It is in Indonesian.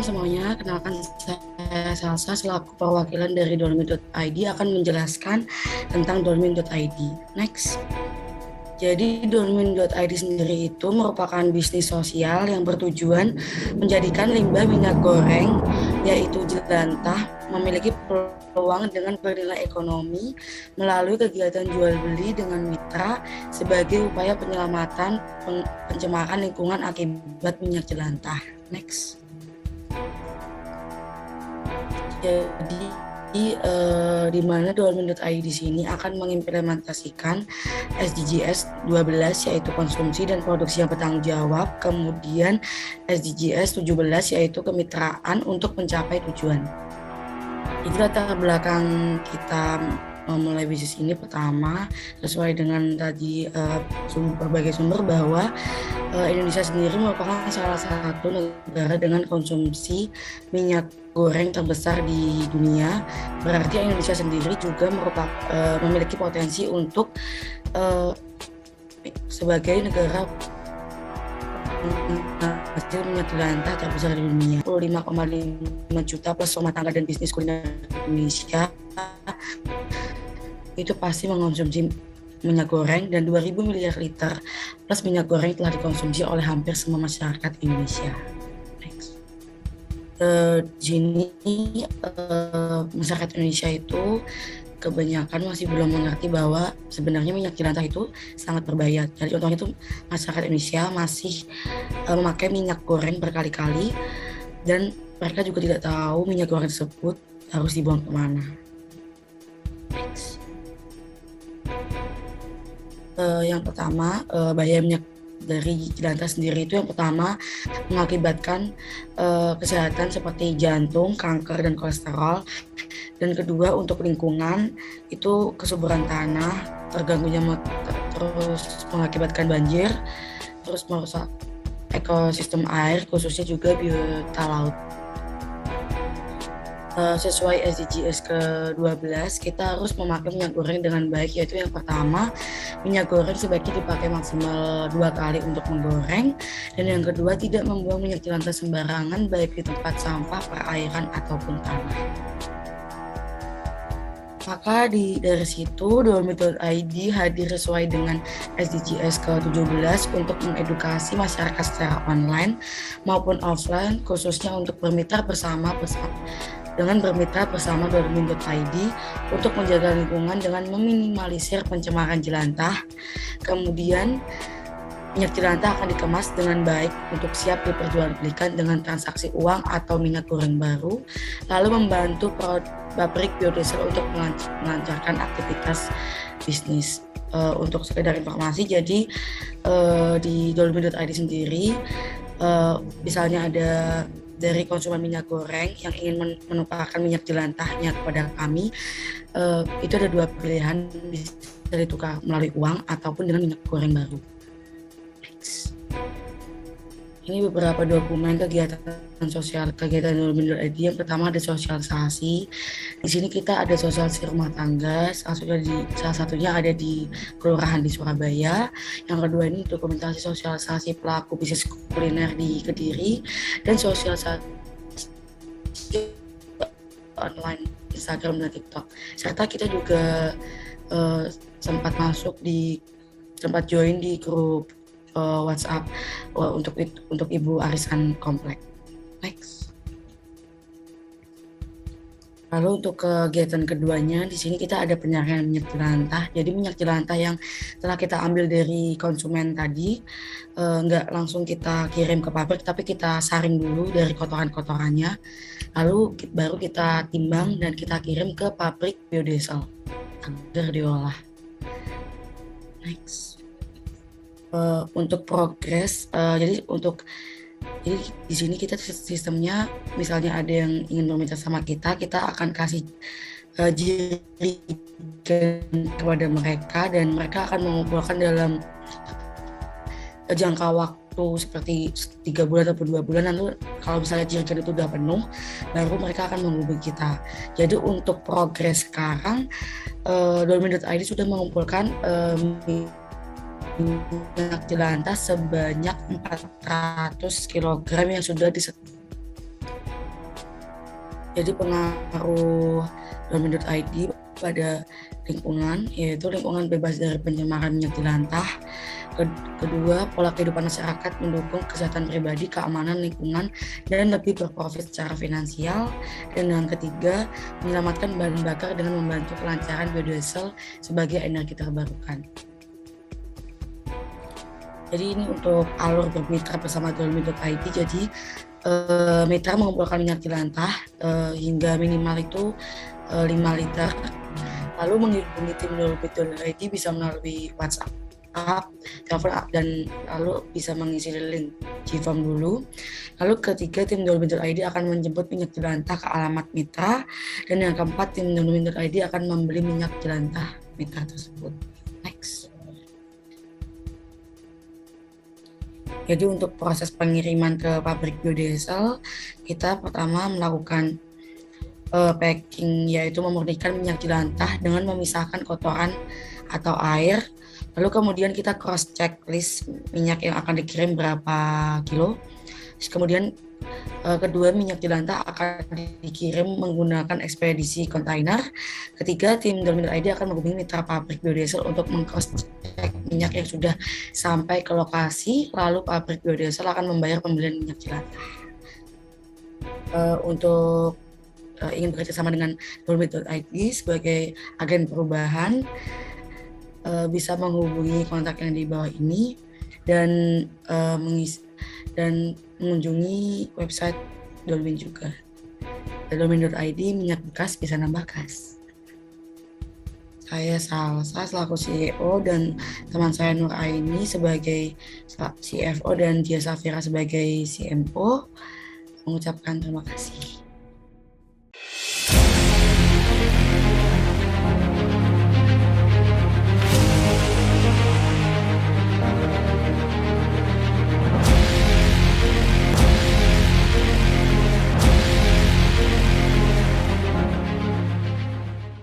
semuanya, kenalkan saya Salsa selaku perwakilan dari Dolmi.id akan menjelaskan tentang Dolmi.id. Next. Jadi Dolmin.id sendiri itu merupakan bisnis sosial yang bertujuan menjadikan limbah minyak goreng yaitu jelantah memiliki peluang dengan bernilai ekonomi melalui kegiatan jual beli dengan mitra sebagai upaya penyelamatan pencemaran lingkungan akibat minyak jelantah. Next. Jadi di mana Dolmin.id di sini akan mengimplementasikan SDGs 12 yaitu konsumsi dan produksi yang bertanggung jawab, kemudian SDGs 17 yaitu kemitraan untuk mencapai tujuan. Jadi latar belakang kita memulai bisnis ini pertama sesuai dengan tadi berbagai sumber bahwa Indonesia sendiri merupakan salah satu negara dengan konsumsi minyak goreng terbesar di dunia. Berarti Indonesia sendiri juga memiliki potensi untuk sebagai negara hasil minyak jelantah terbesar di dunia. 25,5 juta plus rumah tangga dan bisnis kuliner Indonesia itu pasti mengonsumsi minyak goreng, dan 2.000 miliar liter plus minyak goreng telah dikonsumsi oleh hampir semua masyarakat Indonesia. Next. Di sini masyarakat Indonesia itu kebanyakan masih belum mengerti bahwa sebenarnya minyak jelantah itu sangat berbahaya. Jadi contohnya itu masyarakat Indonesia masih memakai minyak goreng berkali-kali dan mereka juga tidak tahu minyak goreng tersebut harus dibuang kemana. Next. Yang pertama, bahaya minyak dari jelantah sendiri itu yang pertama mengakibatkan kesehatan seperti jantung, kanker, dan kolesterol. Dan kedua untuk lingkungan itu kesuburan tanah, terganggunya terus mengakibatkan banjir, terus merusak ekosistem air khususnya juga biota laut. Sesuai SDGs ke-12 kita harus memakai minyak goreng dengan baik, yaitu yang pertama minyak goreng sebaiknya dipakai maksimal 2 kali untuk menggoreng, dan yang kedua tidak membuang minyak jelantah sembarangan baik di tempat sampah, perairan ataupun tanah. Maka dari situ Dolmi.id hadir sesuai dengan SDGs ke-17 untuk mengedukasi masyarakat secara online maupun offline, khususnya untuk bermitra bersama Dolmi.id untuk menjaga lingkungan dengan meminimalisir pencemaran jelantah. Kemudian minyak jelantah akan dikemas dengan baik untuk siap diperjualbelikan dengan transaksi uang atau minyak goreng baru, lalu membantu pabrik biodiesel untuk melancarkan aktivitas bisnis. Untuk sekedar informasi, jadi di Dolmi.id sendiri misalnya ada dari konsumen minyak goreng yang ingin menukarkan minyak jelantahnya kepada kami, itu ada 2 pilihan, bisa ditukar melalui uang ataupun dengan minyak goreng baru. Ini beberapa dokumen kegiatan Dolmi.id. Yang pertama ada sosialisasi. Di sini kita ada sosialisasi rumah tangga, salah satunya ada di kelurahan di Surabaya. Yang kedua ini dokumentasi sosialisasi pelaku bisnis kuliner di Kediri, dan sosialisasi online Instagram dan TikTok. Serta kita juga sempat join di grup WhatsApp untuk ibu arisan komplek. Next. Lalu untuk kegiatan keduanya di sini kita ada penyaringan minyak jelantah. Jadi minyak jelantah yang telah kita ambil dari konsumen tadi nggak langsung kita kirim ke pabrik, tapi kita saring dulu dari kotoran-kotorannya. Lalu baru kita timbang dan kita kirim ke pabrik biodiesel agar diolah. Next. Untuk progres, jadi di sini kita sistemnya misalnya ada yang ingin bermitra sama kita akan kasih jirigen kepada mereka, dan mereka akan mengumpulkan dalam jangka waktu seperti 3 bulan atau 2 bulan. Lalu kalau misalnya jirigen itu udah penuh, baru mereka akan menghubungi kita. Jadi untuk progres sekarang Dolmi.id sudah mengumpulkan minyak jelantah sebanyak 400 kg yang sudah Jadi pengaruh dolmen.id pada lingkungan, yaitu lingkungan bebas dari pencemaran minyak jelantah. Kedua, pola kehidupan masyarakat mendukung kesehatan pribadi, keamanan lingkungan, dan lebih berprofit secara finansial. Dan yang ketiga, menyelamatkan bahan bakar dengan membantu kelancaran biodiesel sebagai energi terbarukan. Jadi ini untuk alur bermitra bersama dolmen.id. Jadi mitra mengumpulkan minyak jelantah hingga minimal itu 5 liter. Lalu menghubungi tim dolmen.id bisa melalui WhatsApp, telepon, dan lalu bisa mengisi link G-Form dulu. Lalu ketiga, tim dolmen.id akan menjemput minyak jelantah ke alamat mitra. Dan yang keempat, tim dolmen.id akan membeli minyak jelantah mitra tersebut. Next. Jadi untuk proses pengiriman ke pabrik biodiesel, kita pertama melakukan packing, yaitu memurnikan minyak jelantah dengan memisahkan kotoran atau air. Lalu kemudian kita cross check list minyak yang akan dikirim berapa kilo. Terus kemudian kedua, minyak jelantah akan dikirim menggunakan ekspedisi kontainer. Ketiga, tim dolmen.id akan menghubungi mitra pabrik biodiesel untuk meng-cross check minyak yang sudah sampai ke lokasi. Lalu pabrik biodiesel akan membayar pembelian minyak jelantah. Untuk ingin bekerja sama dengan dolmen.id sebagai agen perubahan, bisa menghubungi kontak yang di bawah ini dan mengunjungi website Dolmen juga. Dolmen.id, minyak bekas bisa nambah kas. Saya Salsa selaku CEO dan teman saya Nur Aini sebagai CFO dan Dia Safira sebagai CMO mengucapkan terima kasih.